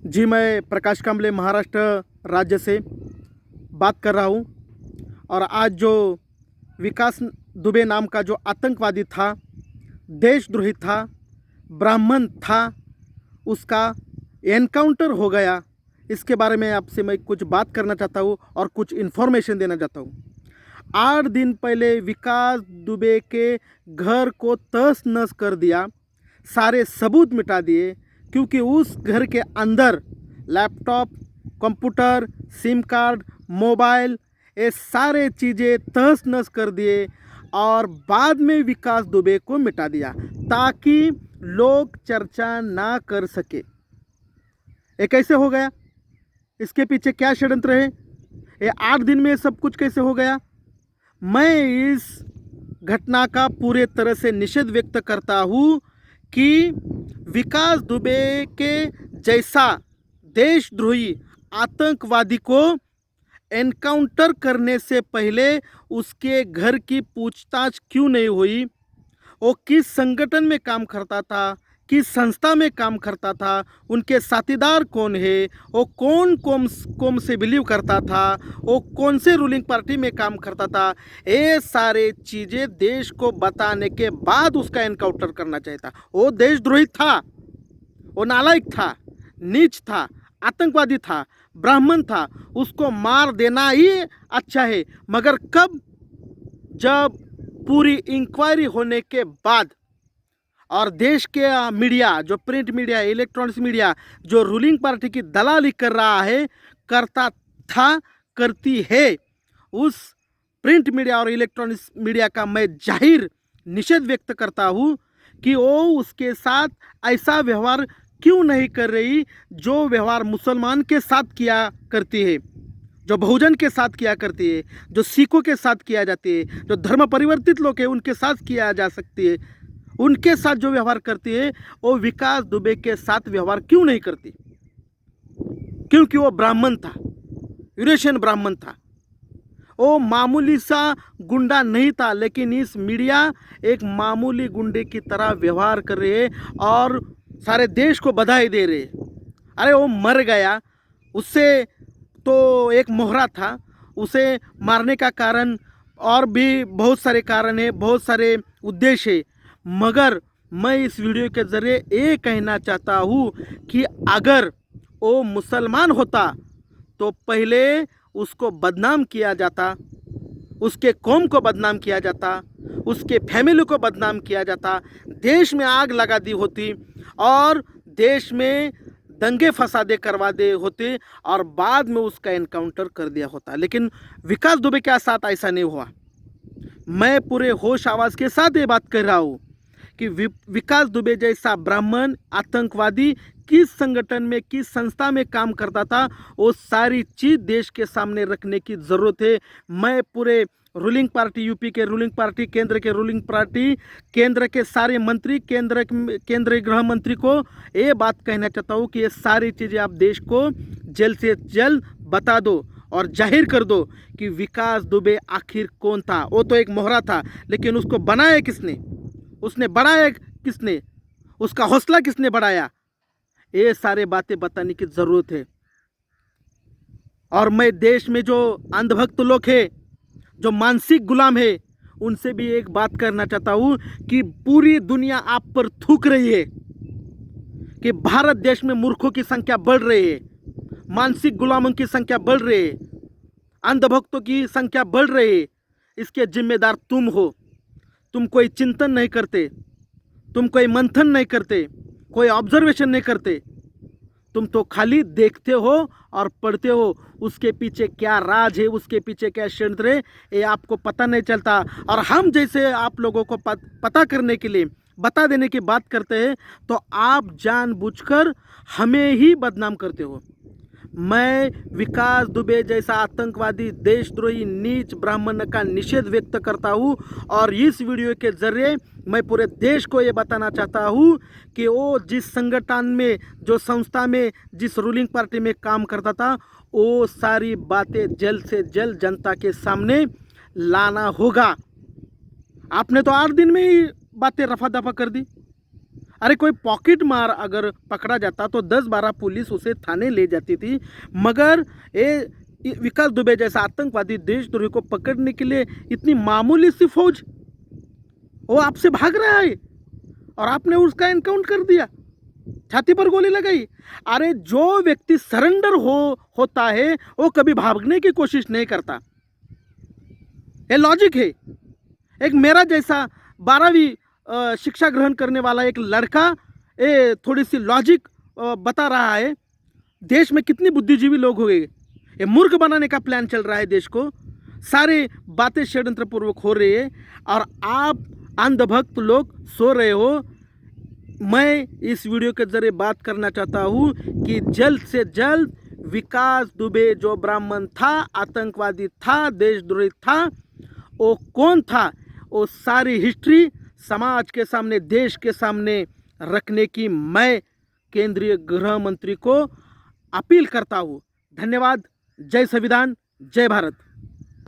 जी, मैं प्रकाश कांबले महाराष्ट्र राज्य से बात कर रहा हूँ। और आज जो विकास दुबे नाम का जो आतंकवादी था, देशद्रोही था, ब्राह्मण था, उसका एनकाउंटर हो गया। इसके बारे में आपसे मैं कुछ बात करना चाहता हूँ और कुछ इन्फॉर्मेशन देना चाहता हूँ। 8 दिन पहले विकास दुबे के घर को तहस-नहस कर दिया, सारे सबूत मिटा दिए, क्योंकि उस घर के अंदर laptop, computer, SIM card, mobile, ये सारे चीज़ें तहस-नहस कर दिए और बाद में विकास दुबे को मिटा दिया ताकि लोग चर्चा ना कर सके। ये कैसे हो गया? इसके पीछे क्या षड्यंत्र है? ये 8 दिन में सब कुछ कैसे हो गया? मैं इस घटना का पूरे तरह से निषेध व्यक्त करता हूँ कि विकास दुबे के जैसा देशद्रोही आतंकवादी को एनकाउंटर करने से पहले उसके घर की पूछताछ क्यों नहीं हुई? वो किस संगठन में काम करता था, किस संस्था में काम करता था, उनके साथीदार कौन है, वो कौन कौम से बिलीव करता था, वो कौन से रूलिंग पार्टी में काम करता था, ये सारे चीज़ें देश को बताने के बाद उसका एनकाउंटर करना चाहिए था। वो देशद्रोही था, वो नालायक था, नीच था, आतंकवादी था, ब्राह्मण था, उसको मार देना ही अच्छा है। मगर कब? जब पूरी इंक्वायरी होने के बाद और देश के मीडिया, जो प्रिंट मीडिया, इलेक्ट्रॉनिक्स मीडिया, जो रूलिंग पार्टी की दलाली कर रहा है, करता था, करती है, उस प्रिंट मीडिया और इलेक्ट्रॉनिक्स मीडिया का मैं जाहिर निषेध व्यक्त करता हूँ कि वो उसके साथ ऐसा व्यवहार क्यों नहीं कर रही जो व्यवहार मुसलमान के साथ किया करती है, जो बहुजन के साथ किया करती है, जो सिखों के साथ किया जाती है, जो धर्म परिवर्तित लोग हैं उनके साथ किया जा सकती है। उनके साथ जो व्यवहार करती है वो विकास दुबे के साथ व्यवहार क्यों नहीं करती? क्योंकि वो ब्राह्मण था, यूरेशियन ब्राह्मण था। वो मामूली सा गुंडा नहीं था, लेकिन इस मीडिया एक मामूली गुंडे की तरह व्यवहार कर रही है और सारे देश को बधाई दे रहे हैं। अरे वो मर गया, उससे तो एक मोहरा था, उसे मारने का कारण और भी बहुत सारे कारण है, बहुत सारे उद्देश्य है। मगर मैं इस वीडियो के ज़रिए ये कहना चाहता हूँ कि अगर वो मुसलमान होता तो पहले उसको बदनाम किया जाता, उसके कौम को बदनाम किया जाता, उसके फैमिली को बदनाम किया जाता, देश में आग लगा दी होती और देश में दंगे फसादे करवा दे होते और बाद में उसका एनकाउंटर कर दिया होता। लेकिन विकास दुबे के साथ ऐसा नहीं हुआ। मैं पूरे होश आवाज़ के साथ ये बात कर रहा हूँ कि विकास दुबे जैसा ब्राह्मण आतंकवादी किस संगठन में, किस संस्था में काम करता था, वो सारी चीज़ देश के सामने रखने की ज़रूरत है। मैं पूरे रूलिंग पार्टी, यूपी के रूलिंग पार्टी, केंद्र के रूलिंग पार्टी, केंद्र के सारे मंत्री, केंद्रीय गृह मंत्री को ये बात कहना चाहता हूँ कि ये सारी चीज़ें आप देश को जल्द से जल्द बता दो और जाहिर कर दो कि विकास दुबे आखिर कौन था। वो तो एक मोहरा था, लेकिन उसको बनाया किसने, उसने बढ़ाया किसने, उसका हौसला किसने बढ़ाया, ये सारे बातें बताने की ज़रूरत है। और मैं देश में जो अंधभक्त लोग हैं, जो मानसिक गुलाम है, उनसे भी एक बात करना चाहता हूँ कि पूरी दुनिया आप पर थूक रही है कि भारत देश में मूर्खों की संख्या बढ़ रही है, मानसिक गुलामों की संख्या बढ़ रही है, अंधभक्तों की संख्या बढ़ रही है। इसके जिम्मेदार तुम हो। तुम कोई चिंतन नहीं करते, तुम कोई मंथन नहीं करते, कोई ऑब्जर्वेशन नहीं करते, तुम तो खाली देखते हो और पढ़ते हो। उसके पीछे क्या राज है, उसके पीछे क्या षड्यंत्र है, ये आपको पता नहीं चलता। और हम जैसे आप लोगों को पता करने के लिए, बता देने की बात करते हैं तो आप जानबूझकर हमें ही बदनाम करते हो। मैं विकास दुबे जैसा आतंकवादी, देशद्रोही, नीच ब्राह्मण का निषेध व्यक्त करता हूँ और इस वीडियो के जरिए मैं पूरे देश को ये बताना चाहता हूँ कि वो जिस संगठन में, जो संस्था में, जिस रूलिंग पार्टी में काम करता था, वो सारी बातें जल्द से जल्द जनता के सामने लाना होगा। आपने तो 8 दिन में ही बातें रफा दफा कर दी। अरे कोई पॉकेट मार अगर पकड़ा जाता तो 10-12 पुलिस उसे थाने ले जाती थी, मगर ये विकास दुबे जैसा आतंकवादी देशद्रोही को पकड़ने के लिए इतनी मामूली सी फौज, वो आपसे भाग रहा है और आपने उसका एनकाउंटर कर दिया, छाती पर गोली लगाई। अरे जो व्यक्ति सरेंडर होता है वो कभी भागने की कोशिश नहीं करता, ये लॉजिक है। एक मेरा जैसा 12वीं शिक्षा ग्रहण करने वाला एक लड़का ये थोड़ी सी लॉजिक बता रहा है। देश में कितनी बुद्धिजीवी लोग हो गए, ये मूर्ख बनाने का प्लान चल रहा है देश को, सारे बातें षड्यंत्र पूर्वक हो रही है और आप अंधभक्त लोग सो रहे हो। मैं इस वीडियो के जरिए बात करना चाहता हूँ कि जल्द से जल्द विकास दुबे जो ब्राह्मण था, आतंकवादी था, देशद्रोही था, वो कौन था, वो सारी हिस्ट्री समाज के सामने, देश के सामने रखने की मैं केंद्रीय गृह मंत्री को अपील करता हूँ। धन्यवाद। जय संविधान, जय भारत।